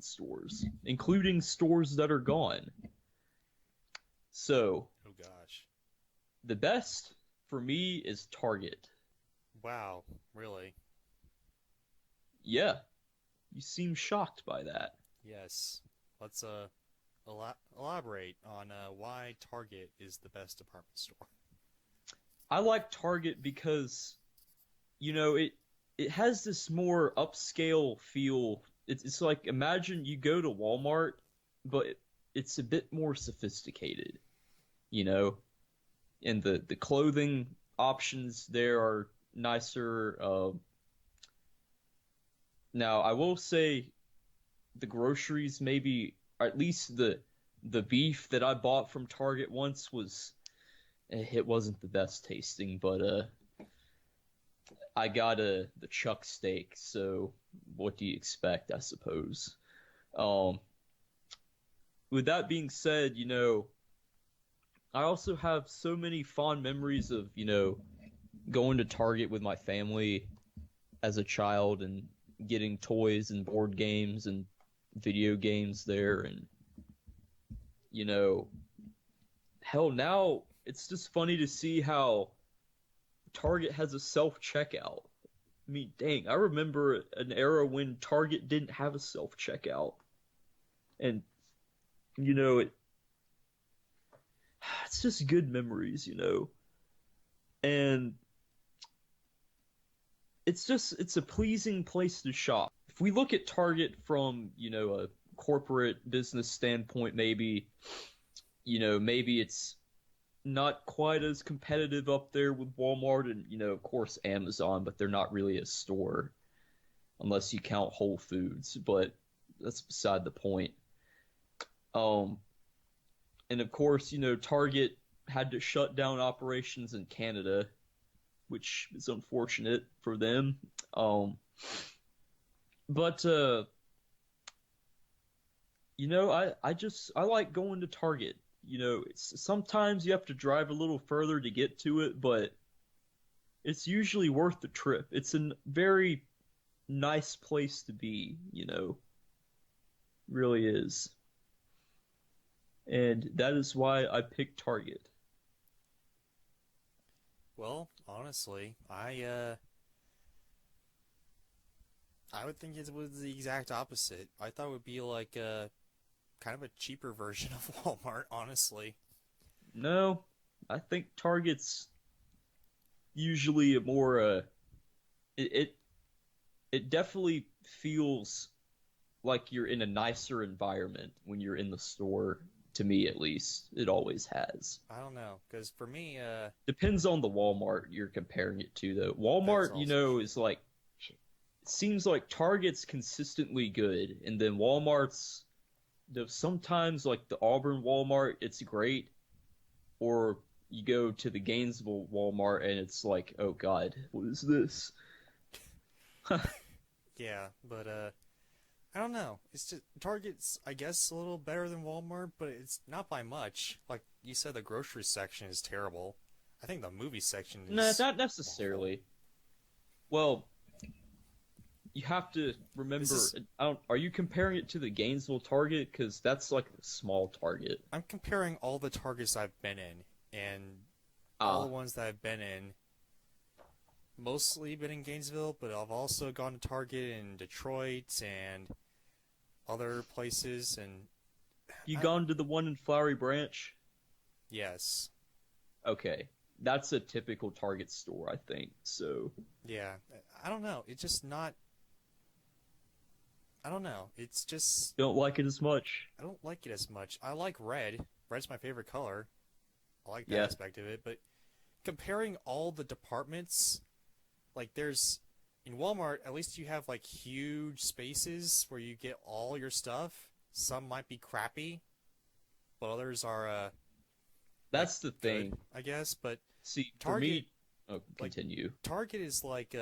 stores, including stores that are gone. So, Oh gosh. the best for me is Target. Wow, really? Yeah, you seem shocked by that. Yes. Let's elaborate on why Target is the best department store. I like Target because, it has this more upscale feel. It's like imagine you go to Walmart, but it's a bit more sophisticated, you know, and the clothing options there are nicer. Now, I will say the groceries maybe, or at least the beef that I bought from Target once was it wasn't the best tasting, but I got the chuck steak, so what do you expect, I suppose. Um, with that being said, I also have so many fond memories of, going to Target with my family as a child and getting toys and board games and video games there and you know hell now it's just funny to see how Target has a self checkout. I mean, dang, I remember an era when Target didn't have a self checkout, and it it's just good memories, and it's a pleasing place to shop. If we look at Target from, a corporate business standpoint, maybe it's not quite as competitive up there with Walmart and, of course, Amazon, but they're not really a store unless you count Whole Foods, but that's beside the point. Um, and of course, Target had to shut down operations in Canada, which is unfortunate for them. But I like going to Target. It's sometimes you have to drive a little further to get to it, but it's usually worth the trip. It's a very nice place to be, really is. And that is why I picked Target. Well, honestly, I would think it was the exact opposite. I thought it would be like a kind of a cheaper version of Walmart, honestly. No, I think Target's usually a more it, it it definitely feels like you're in a nicer environment when you're in the store, to me at least. It always has. I don't know, because for me, Depends on the Walmart you're comparing it to, though. that's Walmart, also true. is like, it seems like Target's consistently good, and then Walmart's, sometimes like the Auburn Walmart, it's great, or you go to the Gainesville Walmart and it's like, oh God, what is this? Yeah, but I don't know. It's just Target's, I guess, a little better than Walmart, but it's not by much. Like you said, the grocery section is terrible. I think the movie section Nah, is not awful. necessarily. Well, you have to This remember, is are you comparing it to the Gainesville Target? Because that's like a small Target. I'm comparing all the Targets I've been in, and all the Ah, ones that I've been in, mostly been in Gainesville, but I've also gone to Target in Detroit and other places, and you I gone to the one in Flowery Branch? yes, Okay, that's a typical Target store, I think. So, yeah, I don't know. It's just not. I don't know. It's just don't like it as much. I don't like it as much. I like red. Red's my favorite color. I like that Yeah, aspect of it, but comparing all the departments, like there's in Walmart, at least you have like huge spaces where you get all your stuff. Some might be crappy, but others are like that's the good, thing. I guess. But See, for Target, me, oh, like continue. Target is like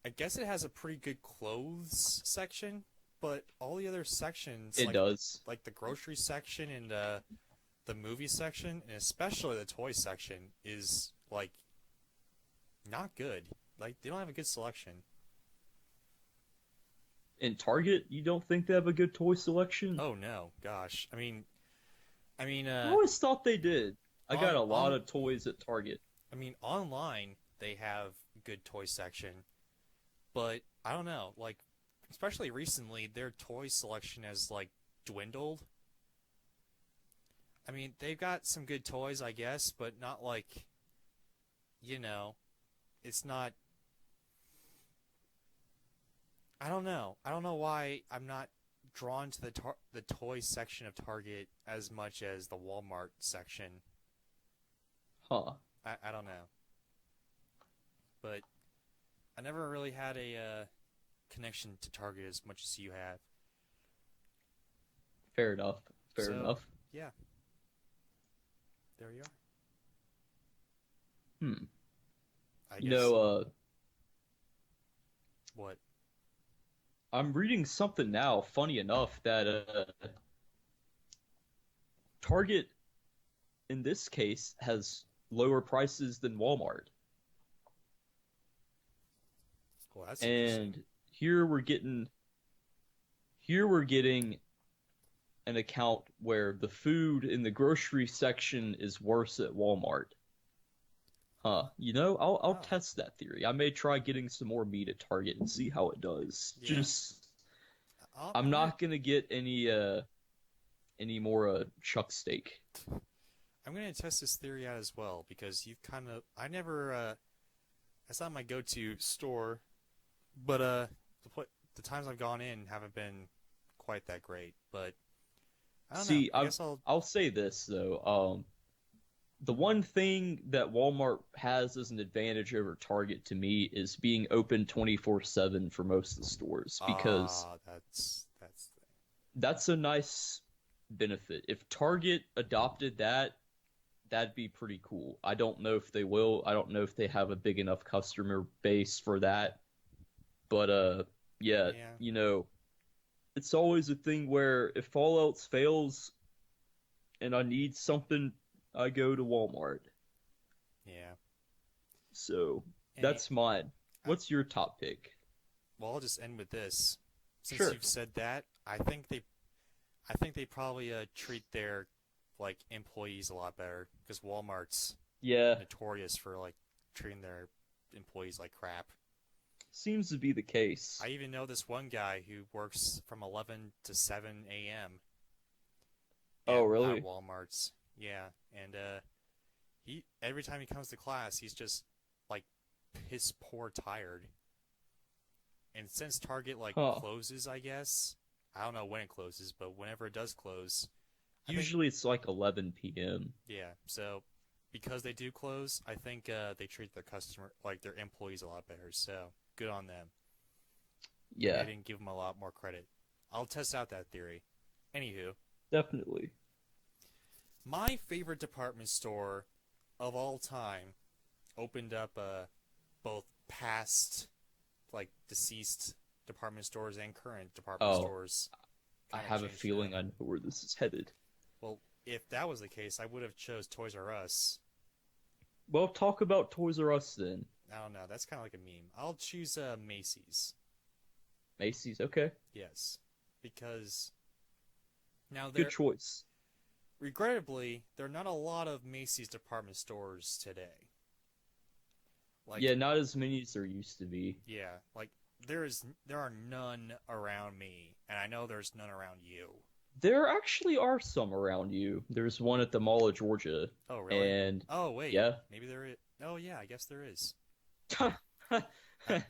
I guess it has a pretty good clothes section, but all the other sections It does. like the grocery section and the movie section and especially the toy section is like not good. Like they don't have a good selection. In Target, you don't think they have a good toy selection? Oh no, gosh. I mean, I always thought they did. I got on a lot on of toys at Target. I mean, online they have good toy section, but I don't know, like especially recently their toy selection has like dwindled. I mean, they've got some good toys, I guess, but not like, you know, it's not I don't know. I don't know why I'm not drawn to the toy section of Target as much as the Walmart section. Huh. I don't know. But I never really had a connection to Target as much as you have. Fair enough. Fair So, enough. yeah, there you are. Hmm. I You guess know, what? I'm reading something now, funny enough, that Target in this case has lower prices than Walmart. Well, that's interesting. And here we're getting here we're getting an account where the food in the grocery section is worse at Walmart. Huh. I'll Oh, test that theory. I may try getting some more meat at Target and see how it does. yeah. Just I'm I'm gonna not gonna get any more chuck steak. I'm gonna test this theory out as well because you've kind of I never that's not my go-to store, but the times I've gone in haven't been quite that great. But I don't know. See, I guess I'll I'll say this though. The one thing that Walmart has as an advantage over Target to me is being open 24/7 for most of the stores because that's the thing. that's a nice benefit. If Target adopted that, that'd be pretty cool. I don't know if they will. I don't know if they have a big enough customer base for that. But yeah, Yeah, it's always a thing where if all else fails and I need something, I go to Walmart. yeah. So Any that's mine. I, What's your top pick? well, I'll just end with this. Since Sure. you've said that, I think they probably treat their like employees a lot better because Walmart's Yeah, notorious for like treating their employees like crap. seems to be the case. I even know this one guy who works from 11 to 7 a.m. Oh, at really? Walmart's. Yeah, and he every time he comes to class, he's just like piss poor tired. And since Target like Huh. closes, I guess I don't know when it closes, but whenever it does close, I think Usually it's like 11 p.m. yeah. So because they do close, I think they treat their customer like their employees a lot better. So good on them. Maybe I Yeah, didn't give them a lot more credit. I'll test out that theory. Anywho, definitely. my favorite department store of all time opened up both past, like deceased department stores and current department Oh, stores. I Kind of have a changed it up. feeling I know where this is headed. Well, if that was the case, I would have chose Toys R Us. Well, talk about Toys R Us then. I don't know. That's kind of like a meme. I'll choose Macy's. Macy's, okay. Yes, because now Good choice. regrettably, there are not a lot of Macy's department stores today. Like, Yeah, not as many as there used to be. yeah, like there are none around me, and I know there's none around you. There actually are some around you. There's one at the Mall of Georgia, Oh, really? and Oh, wait. yeah. Maybe there is. Oh, yeah, I guess there is. Forgot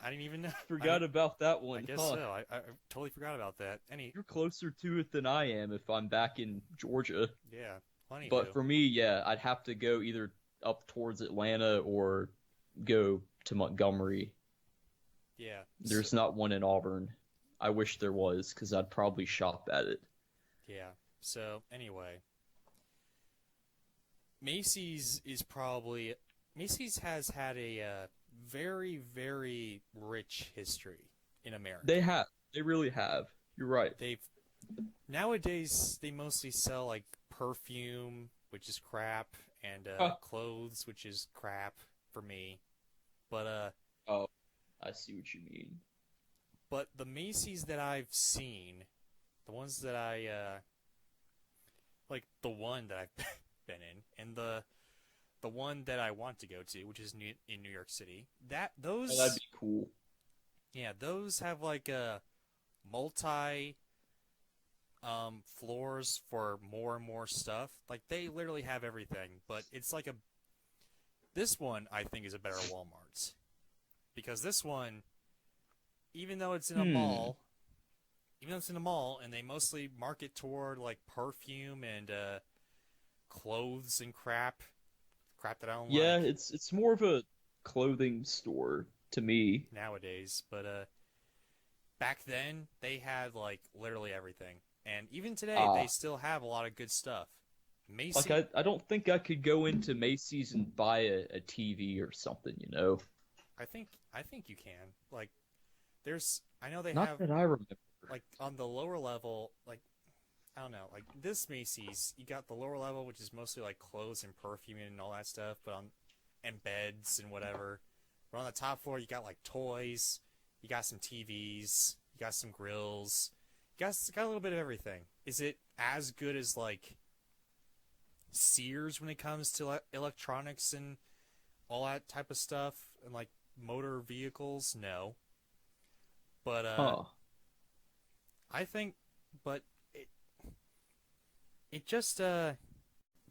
I didn't even know. I, about that I one, guess huh? so. I totally forgot about that. You're closer to it than I am if I'm back in Georgia. Yeah. But Anywho, for me, yeah, I'd have to go either up towards Atlanta or go to Montgomery. yeah. So, There's not one in Auburn. I wish there was, because I'd probably shop at it. yeah. So, anyway, Macy's is probably Macy's has had a very, very rich history in America. They have. They really have. You're right. They've nowadays they mostly sell like perfume, which is crap, and Huh. clothes, which is crap for me. But Oh, I see what you mean. But the Macy's that I've seen, the ones that like the one that I've been in, and the one that I want to go to, which is in New York City, Oh, that'd be cool. yeah, those have like a multi floors for more and more stuff. Like they literally have everything, but it's like a this one I think is a better Walmart because this one, even though it's in a Hmm. mall, even though it's in a mall and they mostly market toward like perfume and clothes and crap that I don't Yeah, like it's more of a clothing store to me. nowadays, but back then they had like literally everything. And even today they Ah, still have a lot of good stuff. like Macy, I don't think I could go into Macy's and buy a TV or something, you know? I think you can. Like I know they Not have that I remember. like on the lower level, like I don't know, like this Macy's, you got the lower level which is mostly like clothes and perfume and all that stuff, but on and beds and whatever. But on the top floor you got like toys, you got some TVs, you got some grills, got a little bit of everything. Is it as good as like Sears when it comes to electronics and all that type of stuff and like motor vehicles? No. But Huh. I think but it it just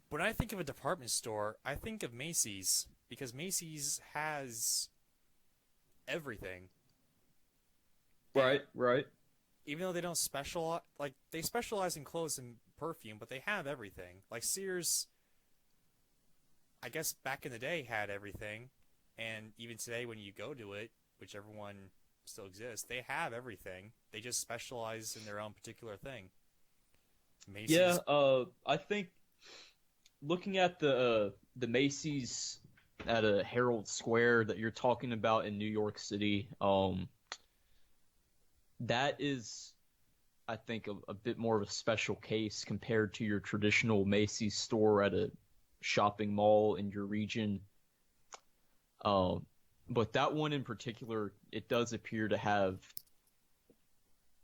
when I think of a department store, I think of Macy's because Macy's has everything. And Right, right. even though they don't specialize like they specialize in clothes and perfume, but they have everything. Like Sears, I guess back in the day had everything, and even today when you go to it, whichever one still exists, they have everything. They just specialize in their own particular thing. Yeah, Macy's, I think looking at the Macy's at a Herald Square that you're talking about in New York City, that is, I think, a bit more of a special case compared to your traditional Macy's store at a shopping mall in your region. Um, but that one in particular, it does appear to have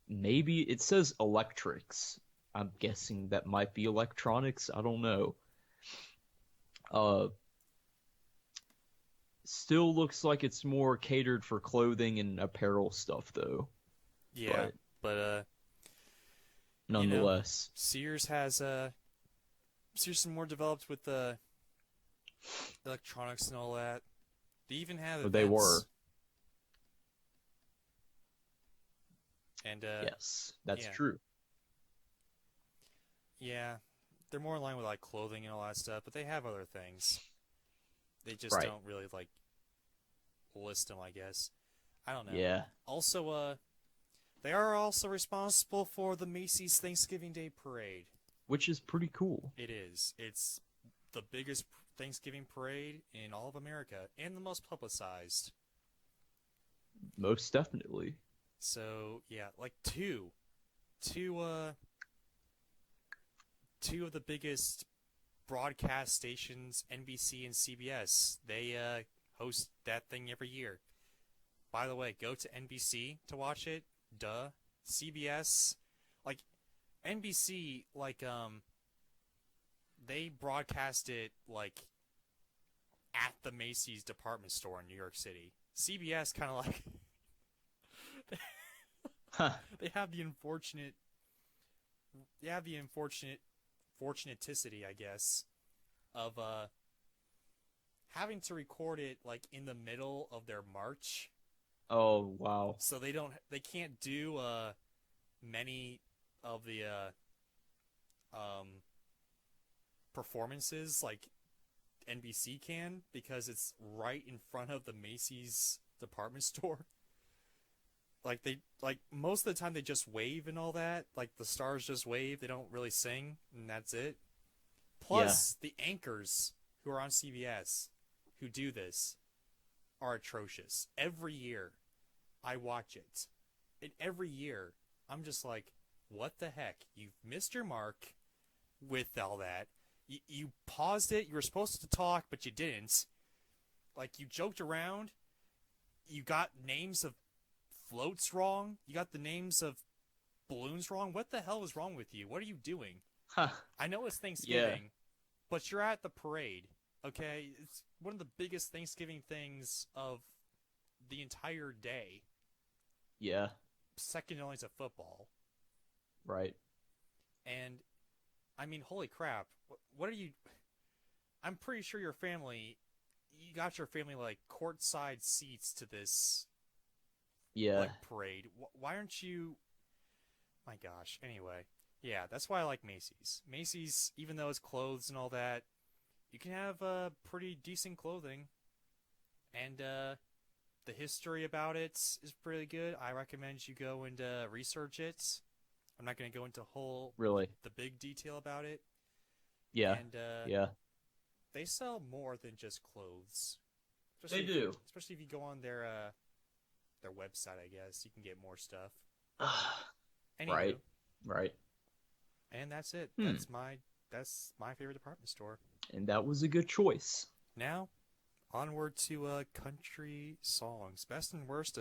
maybe it says electrics. I'm guessing that might be electronics. I don't know. Uh, Still looks like it's more catered for clothing and apparel stuff though. yeah, But but you know, nonetheless, Sears has Sears is more developed with the electronics and all that. They even have they were. events, and Yes, that's yeah, true. yeah, they're more in line with like clothing and all that stuff, but they have other things. They just Right. don't really like list them, I guess. I don't know. Yeah. Also, they are also responsible for the Macy's Thanksgiving Day Parade. Which is pretty cool. It is. It's the biggest Thanksgiving parade in all of America and the most publicized. Most definitely. So yeah, like two, two of the biggest broadcast stations, NBC and CBS. They host that thing every year. By the way, go to NBC to watch it. Duh. CBS, like NBC, like they broadcast it like at the Macy's department store in New York City. CBS kind of like Huh. they have the unfortunate they have the unfortunate fortunaticity, I guess, of having to record it like in the middle of their march. Oh, wow. So they can't do many of the um performances like NBC can because it's right in front of the Macy's department store. Like they like most of the time they just wave and all that. Like the stars just wave, they don't really sing and that's it. Yeah. Plus the anchors who are on CBS who do this are atrocious. Every year I watch it. And every year I'm just like, what the heck? You've missed your mark with all that. You paused it. You were supposed to talk, but you didn't. Like you joked around. You got names of floats wrong. You got the names of balloons wrong. What the hell is wrong with you? What are you doing? Huh. I know it's Yeah. Thanksgiving, but you're at the parade. Okay, it's one of the biggest Thanksgiving things of the entire day, Yeah. second only to football. Right. And I mean, holy crap! What are you? I'm pretty sure you got your family like courtside seats to this Yeah. like parade. Why aren't you? My gosh. Anyway, yeah, that's why I like Macy's. Macy's, even though it's clothes and all that, you can have pretty decent clothing, and the history about it is pretty good. I recommend you go and research it. I'm not going to go into Really. the big detail about it, Yeah. and Yeah. they sell more than just clothes. They do. Especially if you go on their website, I guess you can get more stuff. Anywho, Right. Right. and that's it. Hmm. That's my favorite department store. And that was a good choice. Now, onward to country songs, best and worst